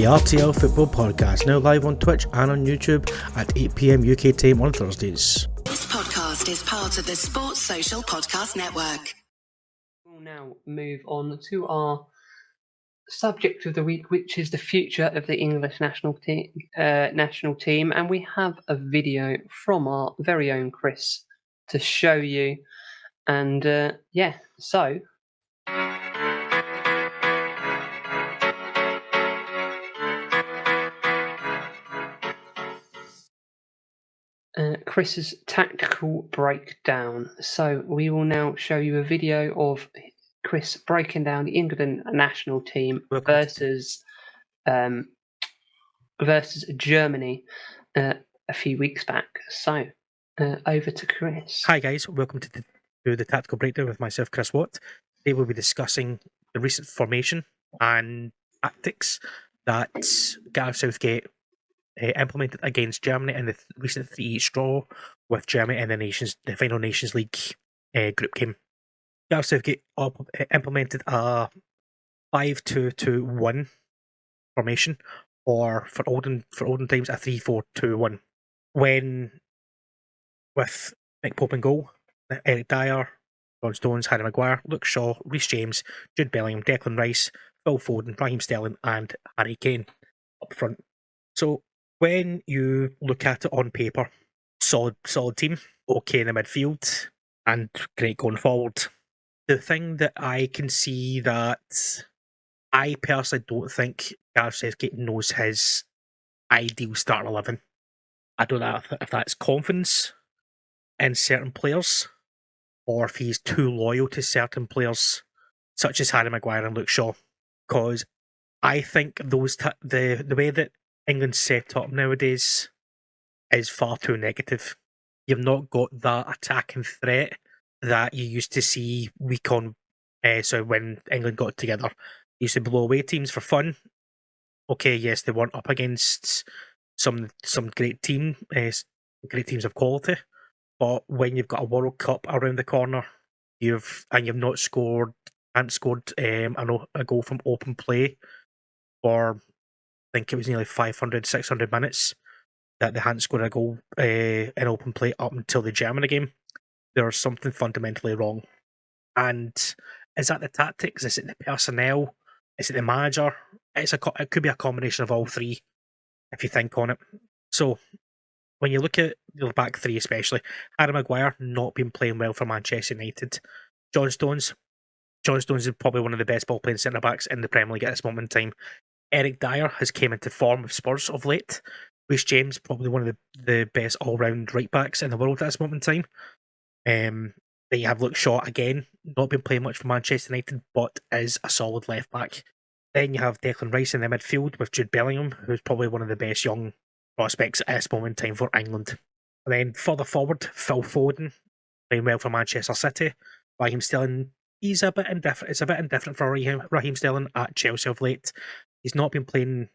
the RTL Football Podcast, now live on Twitch and on YouTube at 8 PM UK time on Thursdays. This podcast is part of the Sports Social Podcast Network. We'll now move on to our subject of the week, which is the future of the English national team, and we have a video from our very own Chris to show you. And so. Chris's tactical breakdown. So we will now show you a video of Chris breaking down the England national team versus Germany a few weeks back. So over to Chris. Hi guys, welcome to the tactical breakdown with myself, Chris Watt. Today we'll be discussing the recent formation and tactics that Gareth Southgate implemented against Germany in the recent 3-each draw with Germany in the final Nations League group game. Gareth Southgate implemented a 5-2-2-1 formation, or for olden times a 3-4-2-1. When with Nick Pope in goal, Eric Dyer, John Stones, Harry Maguire, Luke Shaw, Reece James, Jude Bellingham, Declan Rice, Phil Foden, Raheem Sterling, and Harry Kane up front. So when you look at it on paper, solid team, okay in the midfield, and great going forward. The thing that I can see that I personally don't think Gareth Southgate knows his ideal starting 11. I don't know if that's confidence in certain players, or if he's too loyal to certain players, such as Harry Maguire and Luke Shaw. Because I think the way that England's set up nowadays is far too negative. You've not got that attacking threat that you used to see week on. So when England got together, they used to blow away teams for fun. Okay, yes, they weren't up against some great teams of quality, but when you've got a World Cup around the corner, you've not scored a goal from open play for, I think it was nearly 500, 600 minutes that they hadn't scored a goal in open play up until the Germany game. There's something fundamentally wrong. And is that the tactics? Is it the personnel? Is it the manager? It could be a combination of all three, if you think on it. So when you look at the back three especially, Harry Maguire not been playing well for Manchester United. John Stones is probably one of the best ball-playing centre-backs in the Premier League at this moment in time. Eric Dyer has came into form with Spurs of late. Reece James, probably one of the best all-round right-backs in the world at this moment in time. Then you have Luke Shaw again, not been playing much for Manchester United, but is a solid left-back. Then you have Declan Rice in the midfield with Jude Bellingham, who's probably one of the best young prospects at this moment in time for England. And then further forward, Phil Foden, playing well for Manchester City. Raheem Sterling, he's a bit indifferent. It's a bit indifferent for Raheem Sterling at Chelsea of late. He's not been playing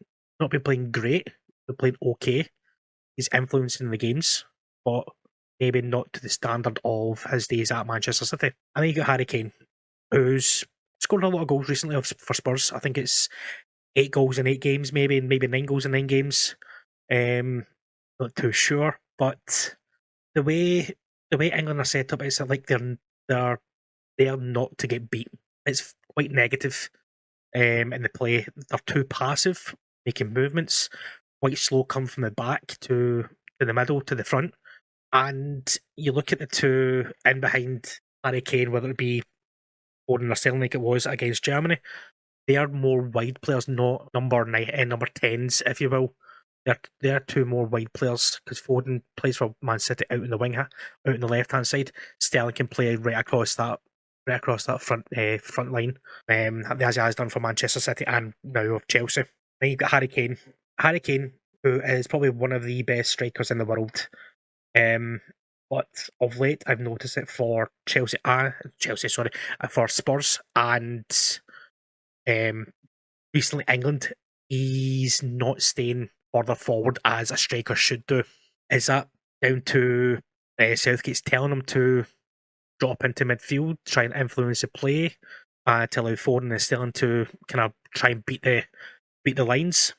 great, but playing okay. He's influencing the games, but maybe not to the standard of his days at Manchester City. And then you got Harry Kane, who's scored a lot of goals recently for Spurs. I think it's 8 goals in 8 games, maybe 9 goals in 9 games. Not too sure, but the way England are set up, it's like they're not to get beat. It's quite negative. In the play, they're too passive, making movements, quite slow, come from the back to the middle to the front. And you look at the two in behind Harry Kane, whether it be Foden or Sterling like it was against Germany, they are more wide players, not number 10s, if you will. They're two more wide players, because Foden plays for Man City out in the wing, out in the left hand side. Sterling can play right across that front line, as he has done for Manchester City and now of Chelsea. Then you've got Harry Kane. Harry Kane, who is probably one of the best strikers in the world. But of late, I've noticed it for for Spurs and recently England. He's not staying further forward as a striker should do. Is that down to Southgate's telling him to drop into midfield, try and influence the play, to allow Foden and Sterling to kind of try and beat the lines?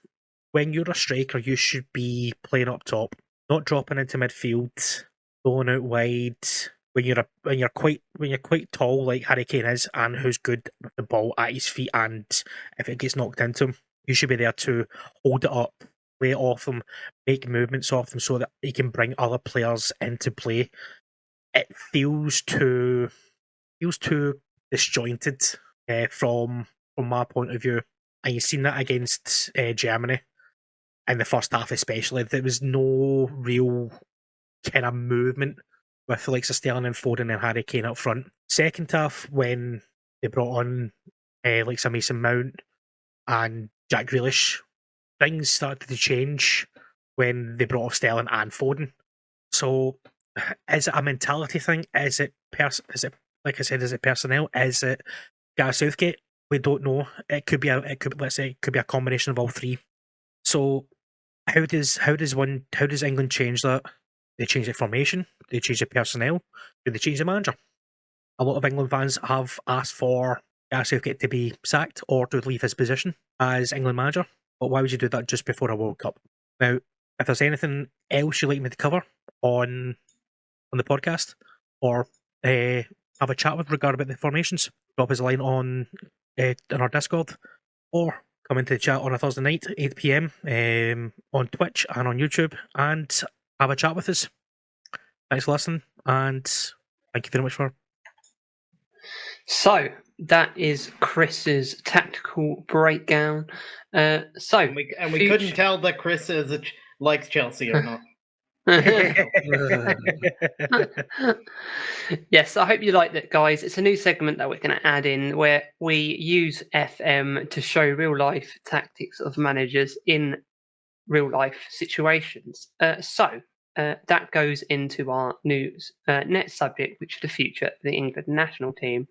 when you're a striker, you should be playing up top, not dropping into midfield, going out wide. When you're quite tall like Harry Kane is, and who's good with the ball at his feet, and if it gets knocked into him, you should be there to hold it up, play it off them, make movements off them, so that he can bring other players into play. It feels too disjointed from my point of view, and you've seen that against Germany in the first half, especially. There was no real kind of movement with the likes of Sterling and Foden and Harry Kane up front. Second half, when they brought on likes of Mason Mount and Jack Grealish, things started to change when they brought off Sterling and Foden. So, is it a mentality thing? Is it like I said? Is it personnel? Is it Gareth Southgate? We don't know. It could be a combination of all three. So, how does England change that? They change the formation, they change the personnel, do they change the manager? A lot of England fans have asked for Gareth Southgate to be sacked or to leave his position as England manager, but why would you do that just before a World Cup? Now, if there's anything else you'd like me to cover on the podcast, or have a chat with regard about the formations, drop us a line on our Discord, or come into the chat on a Thursday night, 8 PM, on Twitch and on YouTube, and have a chat with us. Thanks for listening, and thank you very much for. So that is Chris's tactical breakdown. And we couldn't tell that Chris likes Chelsea or not. Yes, I hope you liked it, guys. It's a new segment that we're going to add in where we use FM to show real life tactics of managers in real life situations. So that goes into our news next subject, which is the future of the England national team.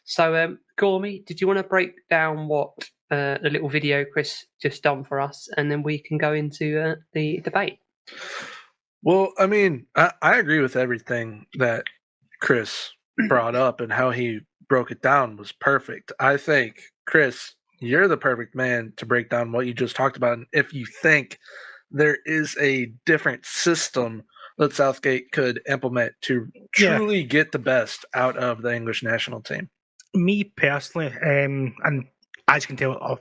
So, Gormy, did you want to break down what the little video Chris just done for us, and then we can go into the debate? Well, I mean, I agree with everything that Chris brought up, and how he broke it down was perfect. I think, Chris, you're the perfect man to break down what you just talked about. And if you think there is a different system that Southgate could implement to truly get the best out of the English national team. Me personally, and as you can tell, I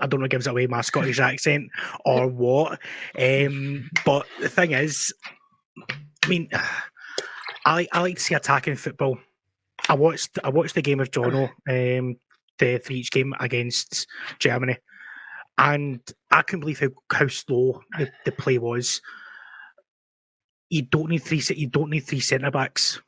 don't know if it gives away my Scottish accent or what, but the thing is, I like to see attacking football. I watched the game of Jono, the 3-each game against Germany, and I couldn't believe how slow the play was. You don't need three centre backs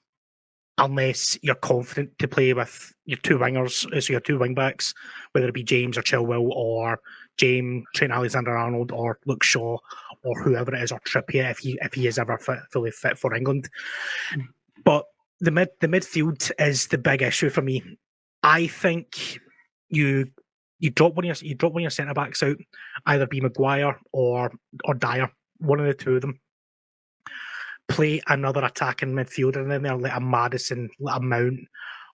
unless you're confident to play with your two wingers, so your two wing backs, whether it be James or Chilwell or Trent Alexander-Arnold or Luke Shaw or whoever it is, or Trippier if he is ever fully fit for England. But the midfield is the big issue for me. I think you drop one of your centre backs out, either be Maguire or Dyer, one of the two of them. Play another attacking midfielder in there, like a Maddison, like a Mount,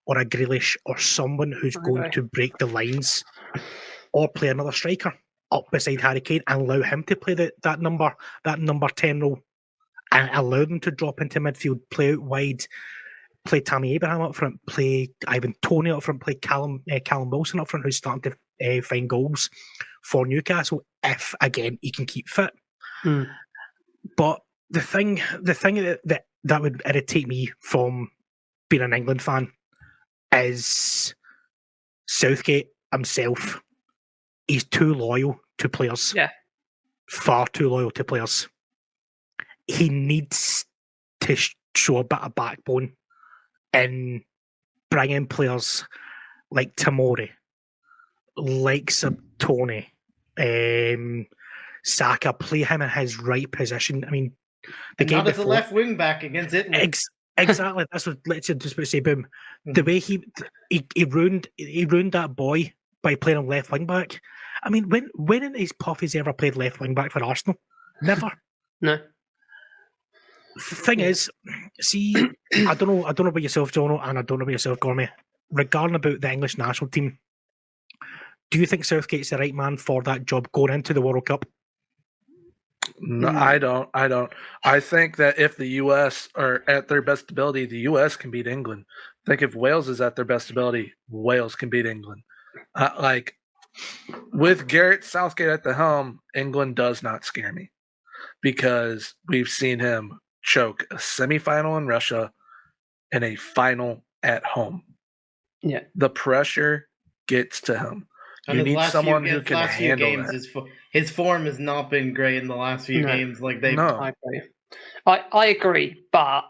or a Grealish, or someone who's going to break the lines, or play another striker up beside Harry Kane and allow him to play that number 10 role, and allow them to drop into midfield, play out wide, play Tammy Abraham up front, play Ivan Toney up front, play Callum Wilson up front, who's starting to find goals for Newcastle if again he can keep fit. But the thing that would irritate me from being an England fan is Southgate himself. He's too loyal to players. Yeah. Far too loyal to players. He needs to show a bit of backbone in bringing players like Tomori, like Tony, Saka, play him in his right position. I mean, the game not as a left wing back against Italy. Exactly. That's what Richard just about to say. Boom. The way he ruined that boy by playing him left wing back. I mean, when in his puff has he ever played left wing back for Arsenal? Never. No. The thing is, see, I don't know about yourself, Jono, and I don't know about yourself, Gormy. Regarding about the English national team, do you think Southgate's the right man for that job going into the World Cup? No, I don't. I think that if the U.S. are at their best ability, the U.S. can beat England. I think if Wales is at their best ability, Wales can beat England. Like with Garrett Southgate at the helm, England does not scare me because we've seen him choke a semifinal in Russia and a final at home. Yeah, the pressure gets to him. And you need someone who can handle games, that. His form has not been great in the last few games. Like they, I agree. I agree, but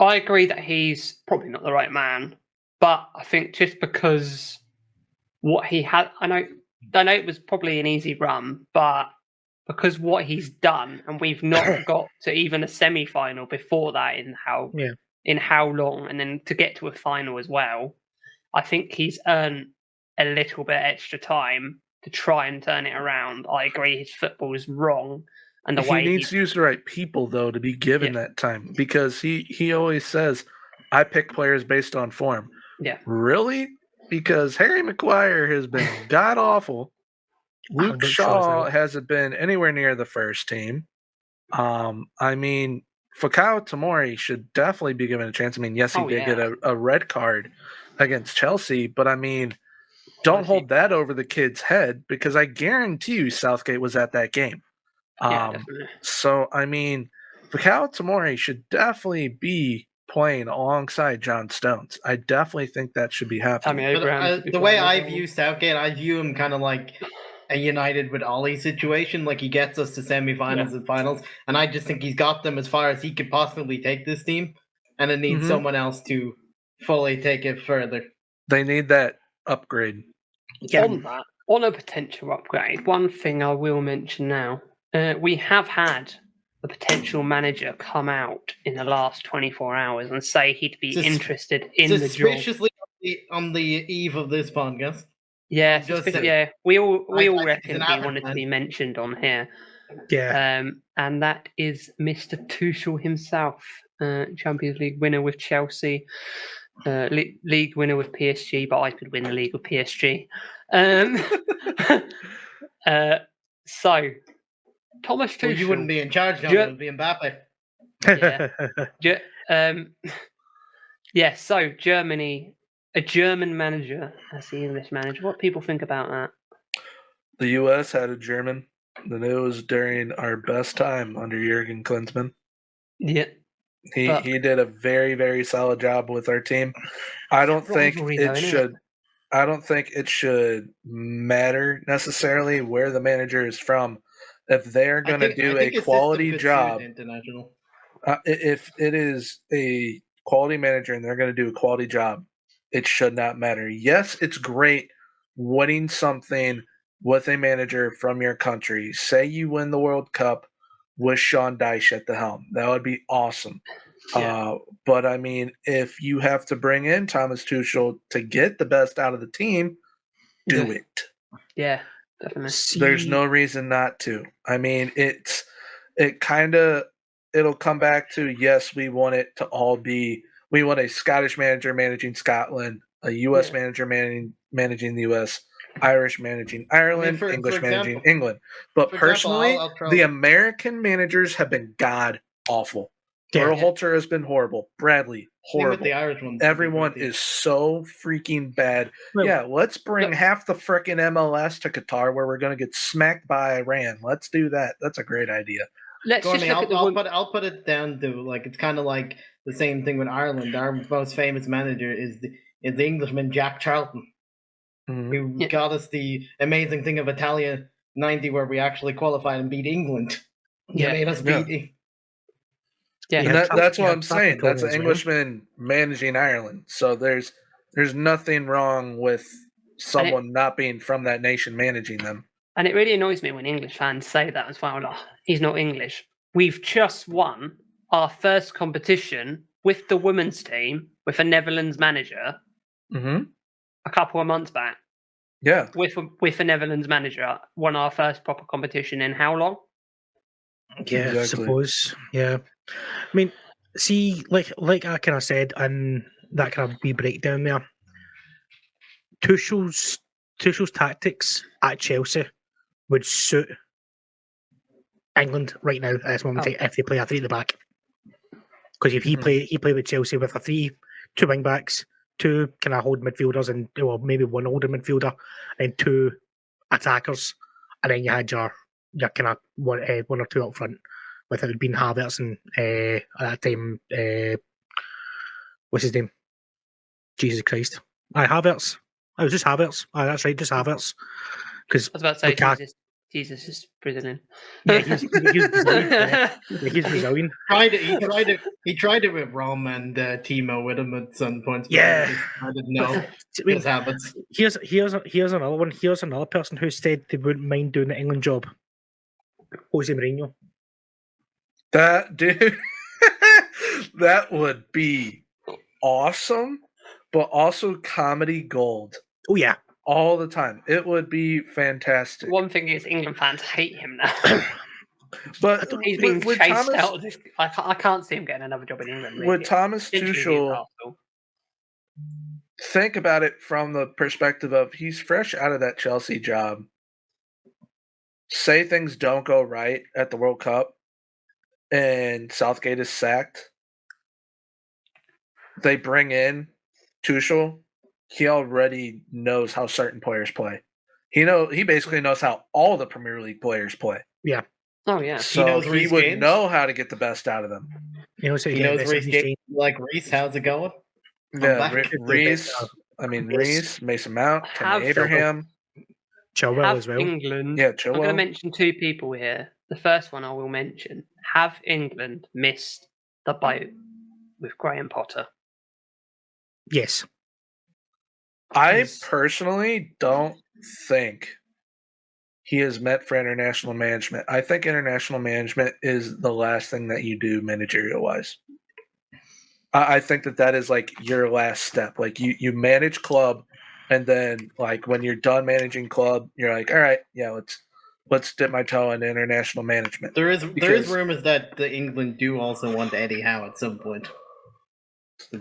I agree that he's probably not the right man. But I think just because what he had, I know it was probably an easy run, but because what he's done, and we've not got to even a semi-final before that in how long, and then to get to a final as well, I think he's earned a little bit extra time to try and turn it around. I agree his football is wrong, and the way he needs to use the right people though to be given that time, because he always says, "I pick players based on form." Yeah, really? Because Harry Maguire has been god awful. Luke Shaw hasn't been anywhere near the first team. I mean, Fikayo Tomori should definitely be given a chance. I mean, yes, he did get a red card against Chelsea, but I mean, don't hold that over the kid's head, because I guarantee you Southgate was at that game. definitely. So, I mean, Fikayo Tomori should definitely be playing alongside John Stones. I definitely think that should be happening. But, the way I view Southgate, I view him kind of like a United with Ollie situation. Like he gets us to semifinals and finals, and I just think he's got them as far as he could possibly take this team, and it needs someone else to fully take it further. They need that upgrade. On a potential upgrade, one thing I will mention now, we have had the potential manager come out in the last 24 hours and say he'd be interested in the job. Suspiciously on the eve of this podcast. Yeah, we all reckon he wanted to be mentioned on here. Yeah. And that is Mr. Tuchel himself, Champions League winner with Chelsea, league winner with PSG, but I could win the league with PSG. So, Thomas Tuchel. Well, you wouldn't be in charge now, it would be Mbappe. So Germany, a German manager as the English manager. What do people think about that? The U.S. had a German, and it was during our best time under Jurgen Klinsmann. Yeah. He did a very, very solid job with our team. I don't think it should matter necessarily where the manager is from. If they're going to do a quality job, if it is a quality manager and they're going to do a quality job, it should not matter. Yes, it's great winning something with a manager from your country. Say you win the World Cup with Sean Dyche at the helm. That would be awesome. Yeah. But, I mean, if you have to bring in Thomas Tuchel to get the best out of the team, do it. Yeah, definitely. There's no reason not to. I mean, it'll come back to, yes, we want it to all be – we want a Scottish manager managing Scotland, a U.S. manager managing the U.S., Irish managing Ireland, English managing England. But personally, the American managers have been god-awful. Berhalter has been horrible. Bradley, horrible. The Irish ones, everyone is so freaking bad. Well, let's bring half the frickin' MLS to Qatar where we're going to get smacked by Iran. Let's do that. That's a great idea. I'll put it down to, like, it's kind of like the same thing with Ireland. Our most famous manager is the Englishman Jack Charlton, who got us the amazing thing of Italia 90 where we actually qualified and beat England. He made us beat that's what I'm saying. That's an Englishman managing Ireland. So there's nothing wrong with someone not being from that nation managing them. And it really annoys me when English fans say that as well. Oh, he's not English. We've just won our first competition with the women's team with a Netherlands manager a couple of months back. Yeah. With a Netherlands manager, won our first proper competition in how long? Yeah, exactly. I suppose. Yeah. I mean, see, like I kind of said in that kind of wee breakdown there, Tuchel's tactics at Chelsea would suit England right now at this moment if they play a 3 at the back. Because if he played with Chelsea with a 3, 2 wing backs, 2 kind of holding midfielders, and maybe 1 holding midfielder, and 2 attackers, and then you had your kind of 1 or 2 up front, with it being Havertz and at that time, what's his name? Jesus Christ! Havertz. I was just Havertz. That's right, just Havertz. Because I was about to say Jesus is Brazilian. Yeah, he's Brazilian. He's Brazilian. He tried it with Rom and Timo with him at some points. Yeah, I didn't know. This happens. Here's another one. Here's another person who said they wouldn't mind doing the England job. Jose Mourinho. That dude, that would be awesome, but also comedy gold. Oh yeah. All the time. It would be fantastic. One thing is England fans hate him now. But he's been chased out of this. I can't see him getting another job in England. Really. Would Thomas Tuchel think about it from the perspective of he's fresh out of that Chelsea job. Say things don't go right at the World Cup and Southgate is sacked. They bring in Tuchel. He already knows how certain players play. He basically knows how all the Premier League players play. Yeah. Oh yeah. So he would know how to get the best out of them. He knows Reece James. Like Reece, how's it going? Yeah, Reece. Reece, Mason Mount, Tammy Abraham, Chilwell as well. England. Yeah, Chilwell. I'm going to mention 2 people here. The first one I will mention: have England missed the boat with Graham Potter? Yes. I personally don't think he is meant for international management. I think international management is the last thing that you do managerial-wise. I think that is like your last step. Like you manage club, and then like when you're done managing club, you're like, all right, yeah, let's dip my toe into international management. There is rumors that the England do also want Eddie Howe at some point.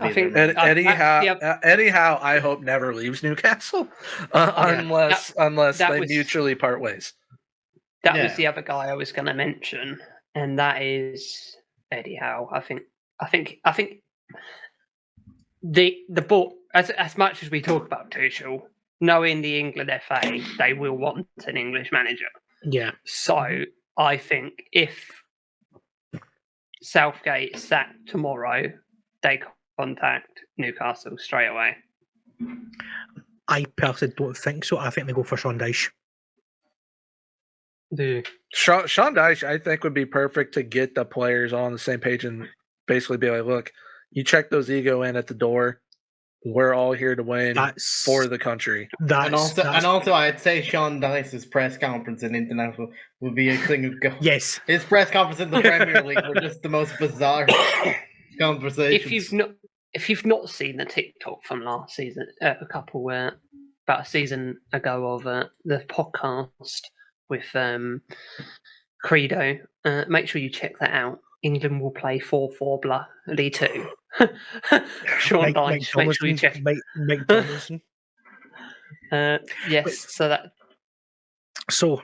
I think Eddie Howe, I hope never leaves Newcastle unless they mutually part ways. That was the other guy I was going to mention, and that is Eddie Howe. I think the ball, as much as we talk about Tuchel, knowing the England FA, they will want an English manager. Yeah. So I think if Southgate is sacked tomorrow, they contact Newcastle straight away. I personally don't think so. I think they go for Sean Dyche. Sean Dyche, I think, would be perfect to get the players on the same page and basically be like, look, you check those ego in at the door. We're all here to win for the country. And also, I'd say Sean Dyche's press conference in international would be a thing of go. Yes. His press conference in the Premier League were just the most bizarre conversations. If you've not seen the TikTok from last season, about a season ago of the podcast with Credo, make sure you check that out. England will play 4-4 blah League 2. Sean Dyche, make sure you check. Mike Donaldson. Yes, so that. So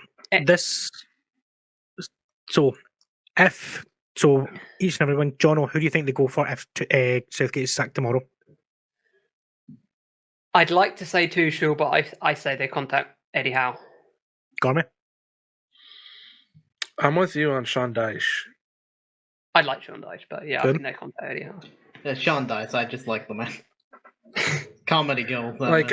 each and everyone, Jono, who do you think they go for if Southgate is sacked tomorrow? I'd like to say Tuchel, but I say they contact Eddie Howe. Gormy? I'm with you on Sean Dyche. I'd like Sean Dyche, but yeah, Good. I think they contact Eddie Howe. Yeah, Sean Dyche, I just like the man. Comedy gold. Like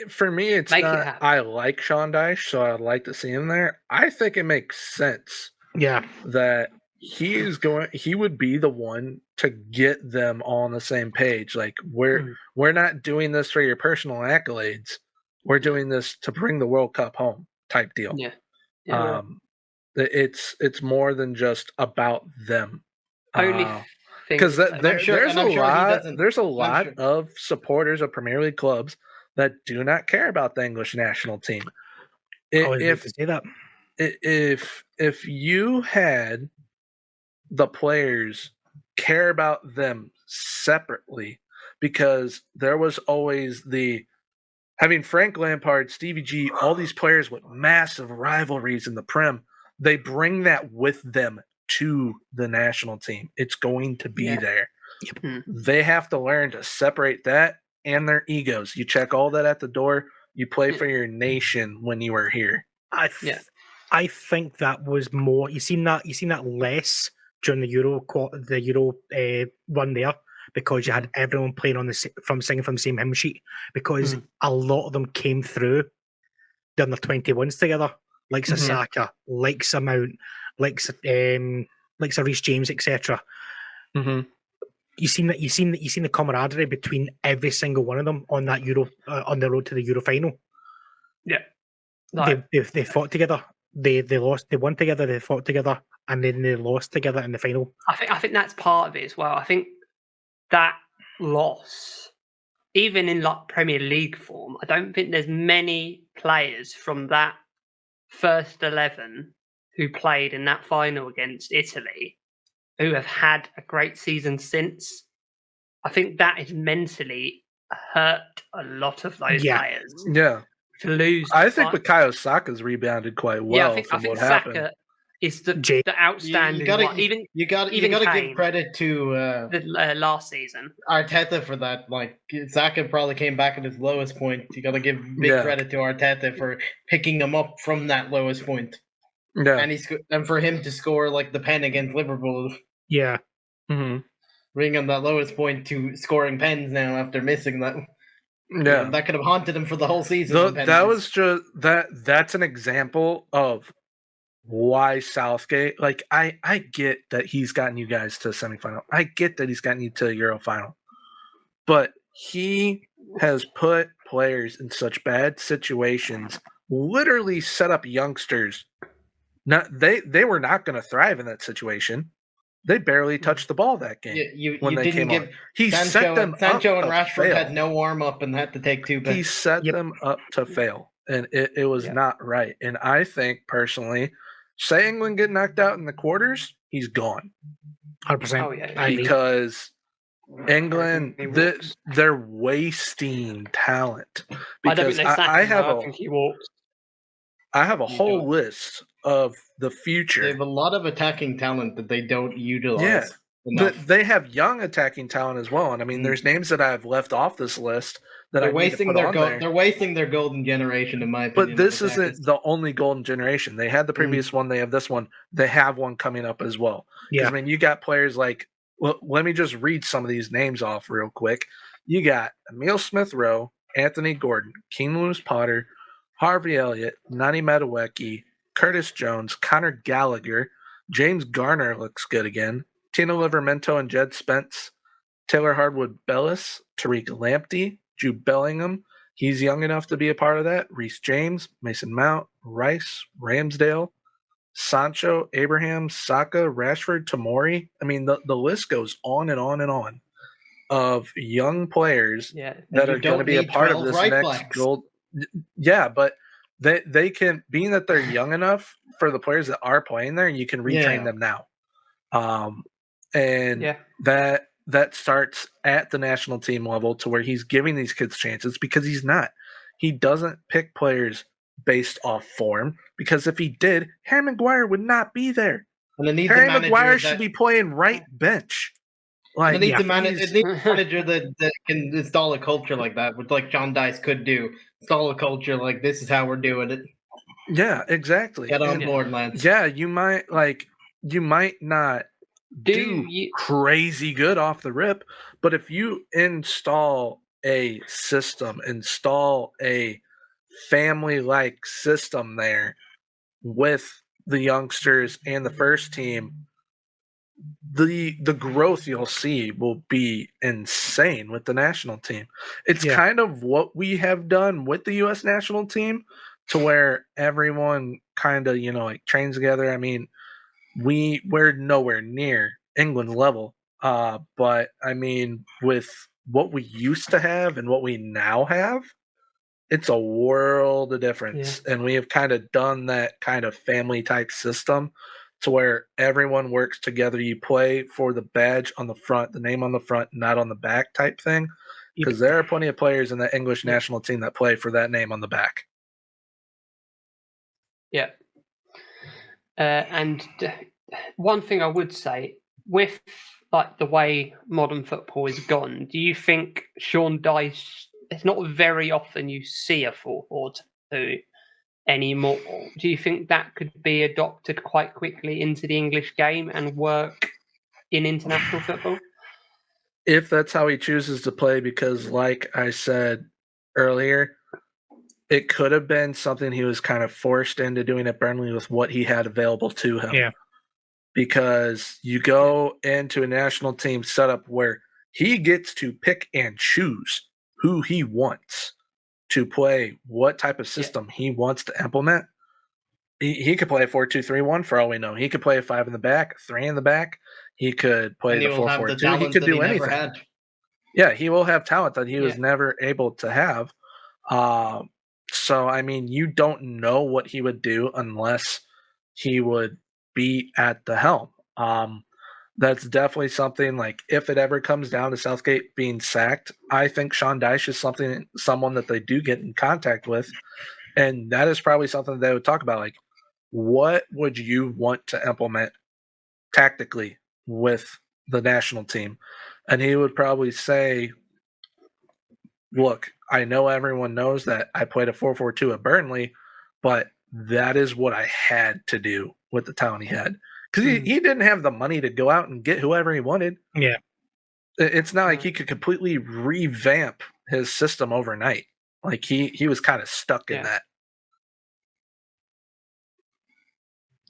for me, it's not. I like Sean Dyche, so I'd like to see him there. I think it makes sense. Yeah, that he would be the one to get them all on the same page. Like we're not doing this for your personal accolades. We're doing this to bring the World Cup home type deal. Yeah. It's more than just about them. Only because there's a lot of supporters of Premier League clubs that do not care about the English national team. If you had the players care about them separately, because there was always having Frank Lampard, Stevie G, all these players with massive rivalries in the Prem, they bring that with them to the national team. It's going to be there. Yep. They have to learn to separate that and their egos. You check all that at the door. You play for your nation when you are here. I think that was more. You seen that less during the Euro run there, because you had everyone playing singing from the same hymn sheet, because a lot of them came through doing their 21s together, like Saka, like Mount, like Reece James, etc. You seen the camaraderie between every single one of them on that Euro on the road to the Euro final. Yeah, they fought together. They lost. They won together. They fought together, and then they lost together in the final. I think that's part of it as well. I think that loss, even in like Premier League form, I don't think there's many players from that first 11 who played in that final against Italy who have had a great season since. I think that has mentally hurt a lot of those players. Yeah. To lose. I think Bukayo Saka's rebounded quite well I think what Saka happened. is the outstanding one. You got to give credit to the last season. Arteta for that. Like, Saka probably came back at his lowest point. You got to give big credit to Arteta for picking him up from that lowest point. Yeah, and for him to score like the pen against Liverpool. Yeah. Bringing him that lowest point to scoring pens now after missing that. Yeah, that could have haunted him for the whole season. That was just that's an example of why Southgate. Like, I get that he's gotten you guys to a semifinal. I get that he's gotten you to a Euro final, but he has put players in such bad situations. Literally set up youngsters. They were not going to thrive in that situation. They barely touched the ball that game when they came on. He set them Sancho up and Rashford fail. had no warm up and had to take 2 penalties. He set them up to fail, and it was not right. And I think personally, say England get knocked out in the quarters, he's gone. 100%. Oh, yeah. Because England, they're wasting talent. Because I think he walks. I have a whole list of the future. They have a lot of attacking talent that they don't utilize. They have young attacking talent as well. And I mean, there's names that I've left off this list that they're wasting They're wasting their golden generation, in my opinion. But this isn't the only golden generation. They had the previous one. They have this one. They have one coming up as well. Yeah. I mean, you got players like, well, let me just read some of these names off real quick. You got Emile Smith-Rowe, Anthony Gordon, Keane Lewis-Potter, Harvey Elliott, Nani Madueke, Curtis Jones, Conor Gallagher, James Garner looks good again, Tino Livramento and Jed Spence, Taylor Hardwood-Bellis, Tariq Lamptey, Jude Bellingham, he's young enough to be a part of that, Reece James, Mason Mount, Rice, Ramsdale, Sancho, Abraham, Saka, Rashford, Tomori. I mean, the list goes on and on and on of young players that are going to be a part of this next gold. Yeah, but they can, being that they're young enough for the players that are playing there, you can retrain them now. That starts at the national team level to where he's giving these kids chances, because he doesn't pick players based off form, because if he did, Harry Maguire would not be there. Harry Maguire should be playing right bench. Like, it needs a manager that can install a culture like that, which like John Dice could do. Install a culture like, this is how we're doing it. Yeah, exactly. Get on board, Lance. Yeah, you might not do crazy good off the rip, but if you install a system, install a family-like system there with the youngsters and the first team, the growth you'll see will be insane with the national team. It's kind of what we have done with the U.S. national team, to where everyone kind of, like, trains together. I mean, we're nowhere near England's level, but I mean, with what we used to have and what we now have, it's a world of difference. And we have kind of done that kind of family type system to where everyone works together. You play for the badge on the front, the name on the front, not on the back type thing. Because there are plenty of players in the English national team that play for that name on the back. Yeah. And one thing I would say, with like the way modern football is gone, do you think Sean Dyche? It's not very often you see a 4-4-2 anymore. Do you think that could be adopted quite quickly into the English game and work in international football? If that's how he chooses to play, because like I said earlier, it could have been something he was kind of forced into doing at Burnley with what he had available to him. Yeah. Because you go into a national team setup where he gets to pick and choose who he wants to play, what type of system he wants to implement. He could play a 4-2-3-1 for all we know. He could play a 5 in the back, 3 in the back. He could play the 4-4-2. He could do anything. Yeah, he will have talent that he was never able to have. So, I mean, you don't know what he would do unless he would be at the helm. That's definitely something, like, if it ever comes down to Southgate being sacked, I think Sean Dyche is someone that they do get in contact with. And that is probably something that they would talk about. Like, what would you want to implement tactically with the national team? And he would probably say, look, I know everyone knows that I played a 4-4-2 at Burnley, but that is what I had to do with the talent he had. Because he didn't have the money to go out and get whoever he wanted. Yeah. It's not like he could completely revamp his system overnight. Like, he was kind of stuck in that.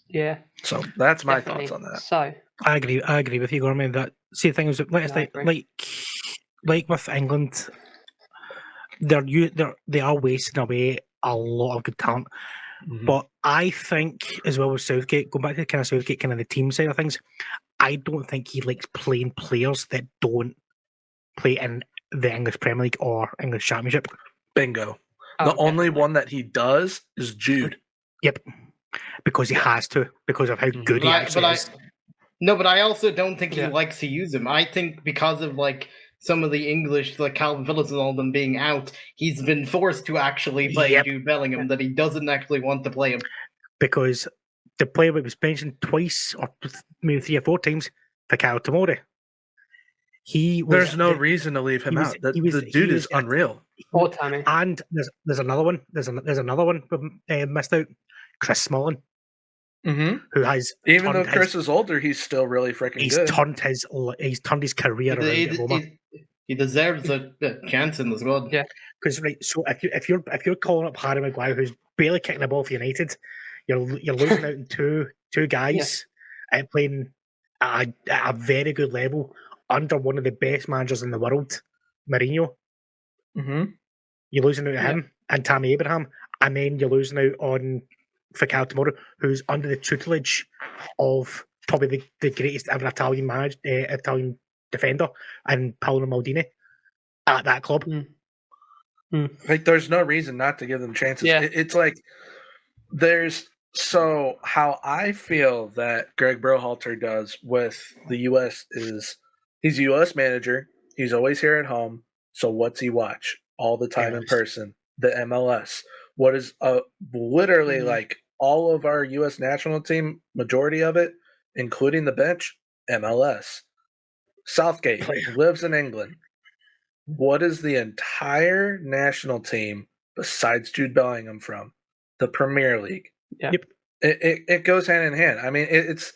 Yeah. So that's my thoughts on that. So I agree with you, Gorman. That see the thing is, like with England, they are wasting away a lot of good talent. Mm-hmm. But I think, as well with Southgate, going back to kind of Southgate, kind of the team side of things, I don't think he likes playing players that don't play in the English Premier League or English Championship. Bingo. The only one that he does is Jude. Yep. Because he has to, because of how good he actually is. No, but I also don't think he likes to use him. I think because of, like, some of the English, like Calvin Phillips and all of them being out, he's been forced to actually play Jude Bellingham, that he doesn't actually want to play him. Because the player was mentioned twice, or maybe 3 or 4 times, Fikayo Tomori. There's no reason to leave him out. The dude is unreal. And there's another one. There's another one we missed out. Chris Smalling. Mm-hmm. Who has, even though Chris is older, he's still really freaking good. He's turned his career around at Roma. He deserves a chance in the squad. Yeah, because so if you're calling up Harry Maguire, who's barely kicking the ball for United, you're losing out in two guys playing at a very good level under one of the best managers in the world, Mourinho. Mm-hmm. You're losing out to him and Tammy Abraham, and then you're losing out on Fikayo Tomori, who's under the tutelage of probably the greatest ever Italian defender, and Paolo Maldini at that club. Like, there's no reason not to give them chances. It's like so how I feel that Greg Berhalter does with the U.S. is he's a U.S. manager. He's always here at home. So what's he watch all the time in person? The MLS. What is literally like all of our U.S. national team, majority of it, including the bench, MLS. Southgate lives in England. What is the entire national team besides Jude Bellingham from? The Premier League. Yeah. Yep. It goes hand in hand. I mean, it's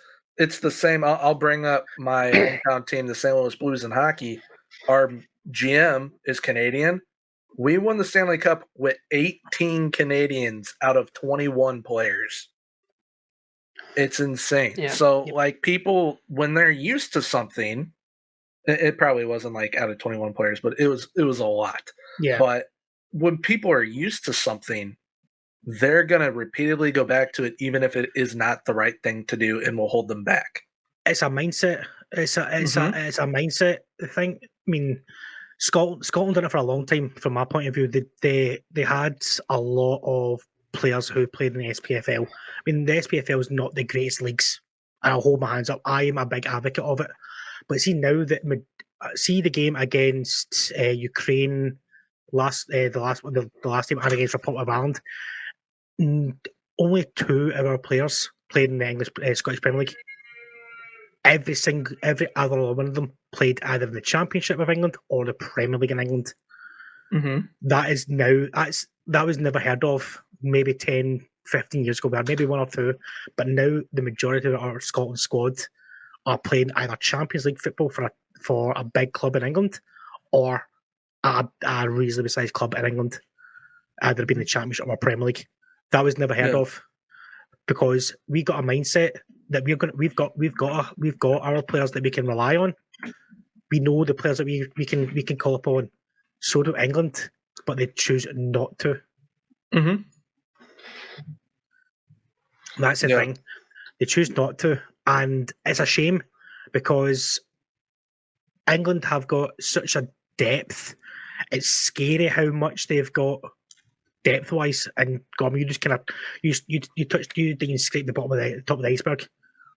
the same. I'll bring up my hometown team, the St. Louis Blues in hockey. Our GM is Canadian. We won the Stanley Cup with 18 Canadians out of 21 players. It's insane. Yeah. So, like, people, when they're used to something, it probably wasn't like out of 21 players, but it was a lot. Yeah. But when people are used to something, they're going to repeatedly go back to it, even if it is not the right thing to do and will hold them back. It's a mindset. It's a mindset thing. I mean, Scotland done it for a long time. From my point of view, they had a lot of players who played in the SPFL. I mean, the SPFL is not the greatest leagues, and I'll hold my hands up. I am a big advocate of it. But see now that the game against Ukraine the last time, and against Republic of Ireland, only 2 of our players played in the Scottish Premier League. Every other one of them played either in the Championship of England or the Premier League in England. Mm-hmm. That was never heard of maybe 10, 15 years ago. We had maybe one or two, but now the majority of our Scotland squad are playing either Champions League football for a big club in England or a reasonably sized club in England, either being the Championship or Premier League. That was never heard of because we got a mindset that we've got our players that we can rely on. We know the players that we can call upon. So do England, but they choose not to. Mm-hmm. That's the thing. They choose not to, and it's a shame because England have got such a depth. It's scary how much they've got depth-wise, and you just kind of you didn't scrape the bottom of the top of the iceberg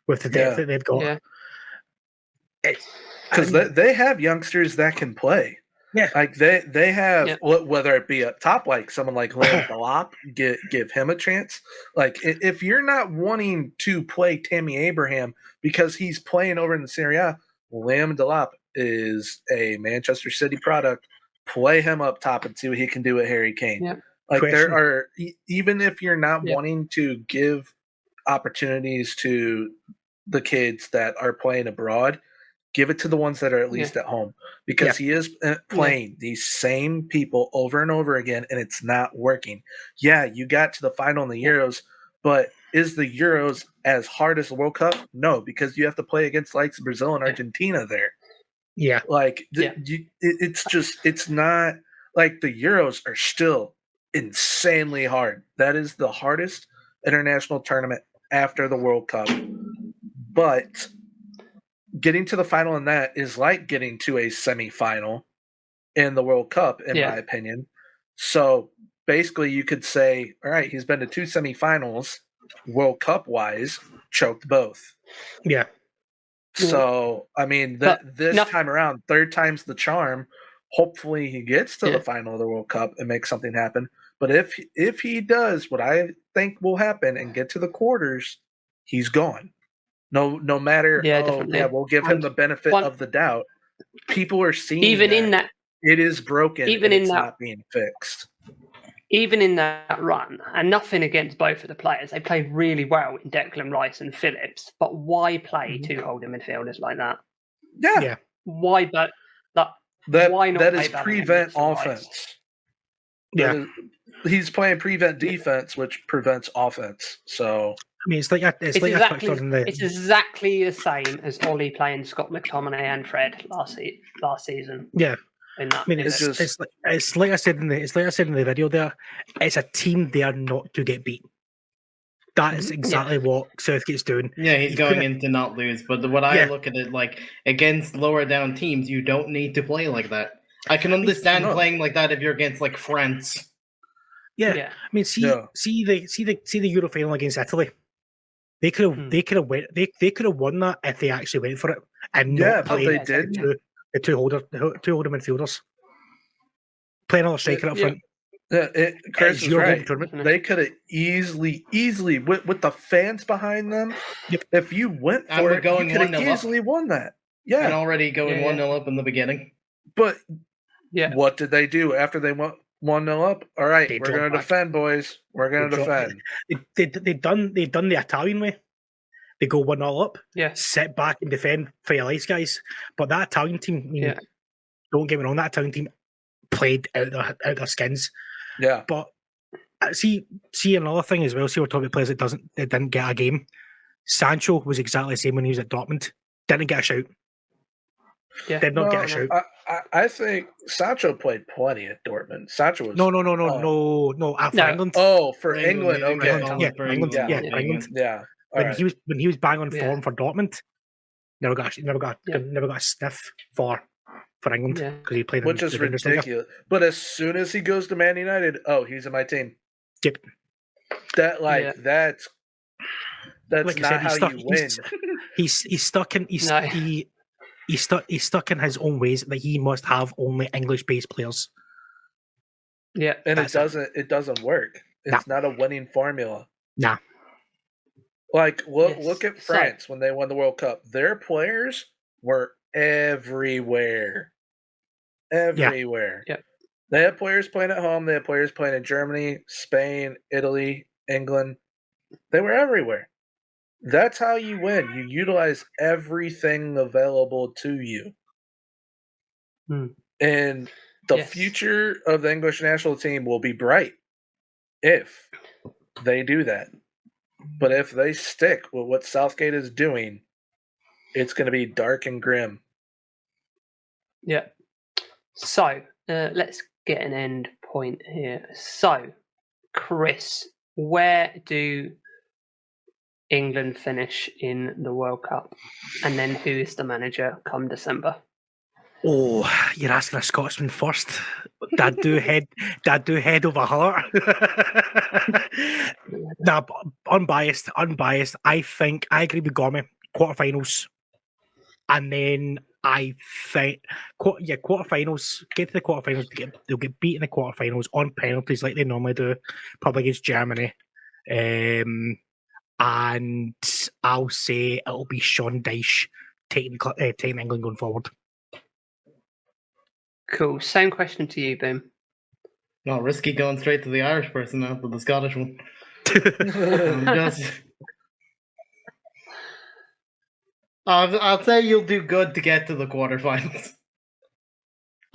with the depth that they've got. Because they have youngsters that can play. Yeah, like they have whether it be up top, like someone like Liam Delap, give him a chance. Like if you're not wanting to play Tammy Abraham because he's playing over in the Serie A, Liam Delap is a Manchester City product. Play him up top and see what he can do with Harry Kane. Yeah. Like there are, even if you're not wanting to give opportunities to the kids that are playing abroad, give it to the ones that are at least at home, because he is playing these same people over and over again, and it's not working. Yeah, you got to the final in the Euros, but is the Euros as hard as the World Cup? No, because you have to play against likes Brazil and Argentina there. Yeah, like it's not like the Euros are still insanely hard. That is the hardest international tournament after the World Cup, but getting to the final in that is like getting to a semifinal in the World Cup, in my opinion. So basically you could say, all right, he's been to 2 semifinals, World Cup wise, choked both. Yeah. So, I mean, this time around, third time's the charm. Hopefully he gets to the final of the World Cup and makes something happen. But if he does what I think will happen and get to the quarters, he's gone. No matter, we'll give him the benefit of the doubt. People are seeing in that it is broken, even in it's not being fixed. Even in that run, and nothing against both of the players, they played really well in Declan Rice and Phillips. But why play two holding midfielders like that? Yeah. Why? But why not? That is prevent offense. Yeah, he's playing prevent defense, which prevents offense. So I mean, it's exactly the same as Ollie playing Scott McTominay and Fred last season. Yeah. I mean, it's like I said in the video there. It's a team they are not to get beat. That is exactly what Southgate's doing. Yeah, he's going in to not lose. But what I look at it like, against lower down teams, you don't need to play like that. I can understand playing like that if you're against like France. Yeah. I mean, see the Euro final against Italy. They could have won that if they actually went for it and not but they did. The two holder midfielders. Play another striker up front. Chris is right. They could have easily with the fans behind them. Yep. If you went for it, you could have easily won that. Yeah, and already going 1-0 up in the beginning. But what did they do after they went 1-0 up? All right, we're going to defend, boys. We're going to defend. They done the Italian way. They go 1-0 up, sit back and defend for your lives, guys. But that Italian team, don't get me wrong, that Italian team played out their skins. Yeah. But see another thing as well. See, we're talking about players that didn't get a game. Sancho was exactly the same when he was at Dortmund. Didn't get a shout. Yeah. Did not get a shout. I think Sancho played plenty at Dortmund. Sancho was no. For England. Oh, for England. Okay. England. Yeah. When he was bang on form for Dortmund, never got a sniff for England because he played, which is ridiculous. But as soon as he goes to Man United, he's in my team. Yep. That's like not how you win. He's stuck in he's stuck in his own ways that he must have only English-based players. Yeah, and it doesn't work. It's not a winning formula. Nah. Like, look Yes. at France when they won the World Cup. Their players were everywhere. Everywhere. Yeah. They had players playing at home. They had players playing in Germany, Spain, Italy, England. They were everywhere. That's how you win. You utilize everything available to you. And the future of the English national team will be bright if they do that. But if they stick with what Southgate is doing, it's going to be dark and grim. Yeah. So, let's get an end point here. So, Chris, where do England finish in the World Cup? And then who is the manager come December? Oh, you're asking a Scotsman first. Dad do head over heart. Nah, unbiased. I think I agree with Gormy. Quarterfinals, and then I think quarterfinals. Get to the quarterfinals. They'll get beat in the quarterfinals on penalties like they normally do, probably against Germany. And I'll say it'll be Sean Dyche taking England going forward. Cool. Same question to you, Boom. No, risky going straight to the Irish person after the Scottish one. I'll say you'll do good to get to the quarterfinals.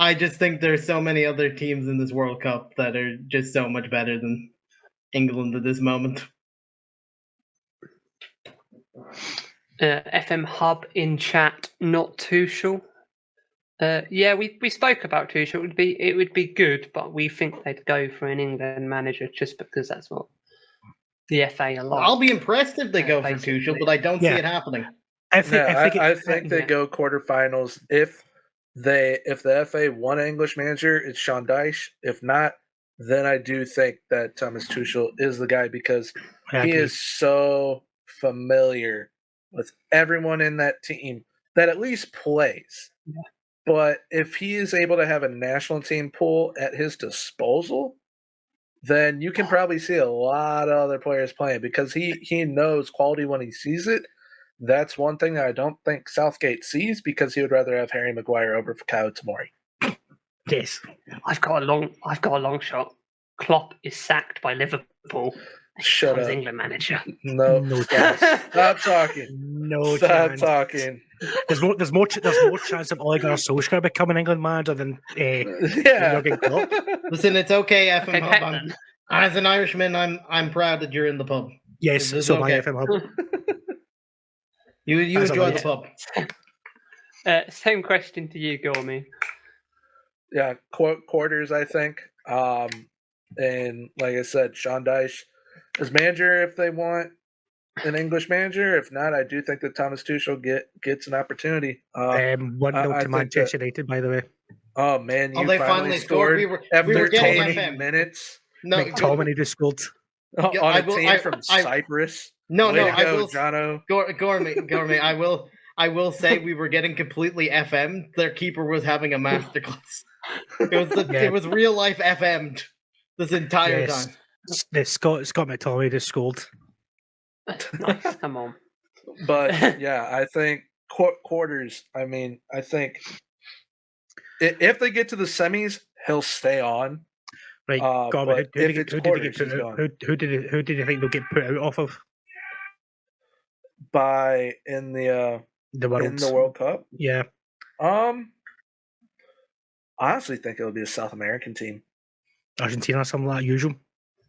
I just think there's so many other teams in this World Cup that are just so much better than England at this moment. FM Hub in chat, not Tuchel. Yeah, we spoke about Tuchel. It would be good, but we think they'd go for an England manager just because that's what the FA are like. I'll be impressed if they go for Tuchel, but I don't see it happening. I think they go quarterfinals if the FA want an English manager, it's Sean Dyche. If not, then I do think that Thomas Tuchel is the guy because he is so familiar with everyone in that team that at least plays. Yeah. But if he is able to have a national team pool at his disposal, then you can probably see a lot of other players playing because he knows quality when he sees it. That's one thing that I don't think Southgate sees because he would rather have Harry Maguire over for Kyle Tomori. Yes, I've got a long shot. Klopp is sacked by Liverpool. Shut up, England manager. No chance. Stop talking. Stop talking. There's more chance of Ole Gunnar Solskjaer becoming England manager than Jurgen Klopp. Listen, it's okay, FM Hub. As an Irishman, I'm proud that you're in the pub. Yes, so my FM Hub. You enjoy the pub. Same question to you, Gormy. Yeah, quarters, I think. And like I said, Sean Dyche as manager if they want an English manager. If not, I do think that Thomas Tuchel gets an opportunity. 1-0 to Manchester United, by the way. Oh man, they finally scored after 20 minutes. No, McTominay just scored on a team from Cyprus. No, I will. Jono. Gourmet, I will say we were getting completely FM'd. Their keeper was having a masterclass. It was real life FM'd this entire time. Scott McTominay just scored. Nice, come on. But yeah, I think quarters. I mean, I think if they get to the semis, he'll stay on. Right, who did you think they'll get put out off of? In the World Cup? Yeah. I honestly think it'll be a South American team. Argentina or something like usual.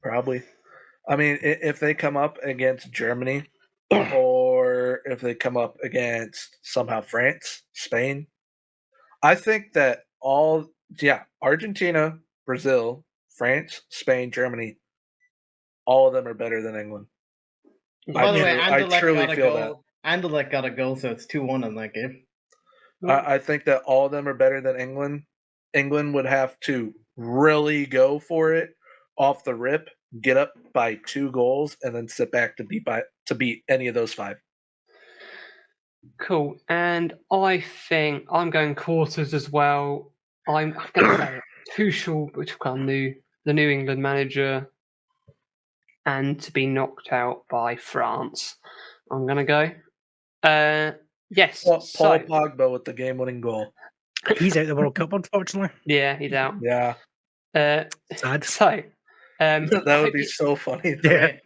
Probably. I mean, if they come up against Germany or if they come up against somehow France, Spain, I think that Argentina, Brazil, France, Spain, Germany, all of them are better than England. By the way, I truly feel that. Anderlecht got a goal, so it's 2-1 in that game. I think that all of them are better than England. England would have to really go for it off the rip, get up by 2 goals, and then sit back to beat any of those 5. Cool. And I think I'm going quarters as well. I'm going to say Tuchel, which is the New England manager. and to be knocked out by France. I'm going to go. Yes. Paul So, Pogba with the game-winning goal. He's out of the World Cup, unfortunately. yeah, he's out. Yeah. Sad. So, That would be so funny. Yeah.